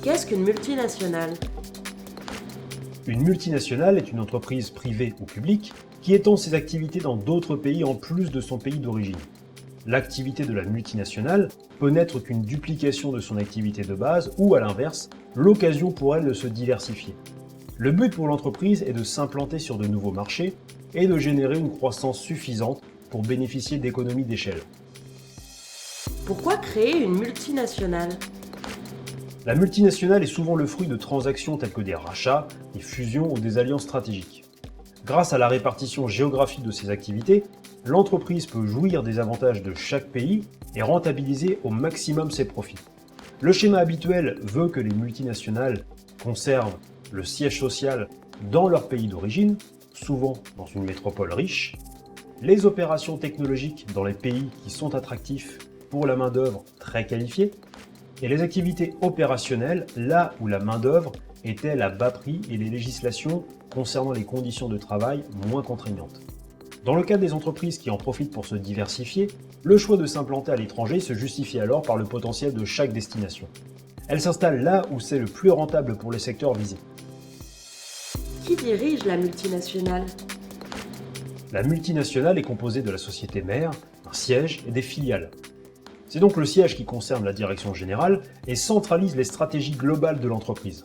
Qu'est-ce qu'une multinationale? Une multinationale est une entreprise privée ou publique qui étend ses activités dans d'autres pays en plus de son pays d'origine. L'activité de la multinationale peut n'être qu'une duplication de son activité de base ou, à l'inverse, l'occasion pour elle de se diversifier. Le but pour l'entreprise est de s'implanter sur de nouveaux marchés et de générer une croissance suffisante pour bénéficier d'économies d'échelle. Pourquoi créer une multinationale? La multinationale est souvent le fruit de transactions telles que des rachats, des fusions ou des alliances stratégiques. Grâce à la répartition géographique de ses activités, l'entreprise peut jouir des avantages de chaque pays et rentabiliser au maximum ses profits. Le schéma habituel veut que les multinationales conservent le siège social dans leur pays d'origine, souvent dans une métropole riche, les opérations technologiques dans les pays qui sont attractifs pour la main-d'œuvre très qualifiée, et les activités opérationnelles là où la main-d'œuvre est-elle à bas prix et les législations concernant les conditions de travail moins contraignantes. Dans le cas des entreprises qui en profitent pour se diversifier, le choix de s'implanter à l'étranger se justifie alors par le potentiel de chaque destination. Elles s'installent là où c'est le plus rentable pour les secteurs visés. Qui dirige la multinationale? La multinationale est composée de la société mère, un siège et des filiales. C'est donc le siège qui concerne la direction générale et centralise les stratégies globales de l'entreprise.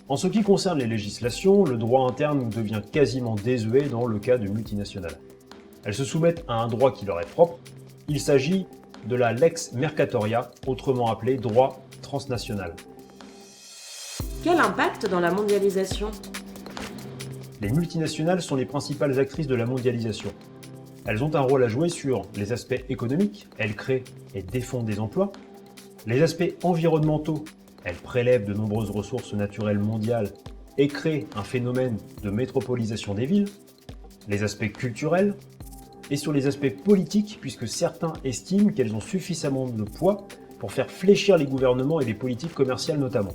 En ce qui concerne les législations, le droit interne devient quasiment désuet dans le cas de multinationales. Elles se soumettent à un droit qui leur est propre. Il s'agit de la lex mercatoria, autrement appelée droit transnational. Quel impact dans la mondialisation? Les multinationales sont les principales actrices de la mondialisation. Elles ont un rôle à jouer sur les aspects économiques, elles créent et défendent des emplois, les aspects environnementaux, elles prélèvent de nombreuses ressources naturelles mondiales et créent un phénomène de métropolisation des villes, les aspects culturels, et sur les aspects politiques, puisque certains estiment qu'elles ont suffisamment de poids pour faire fléchir les gouvernements et les politiques commerciales notamment.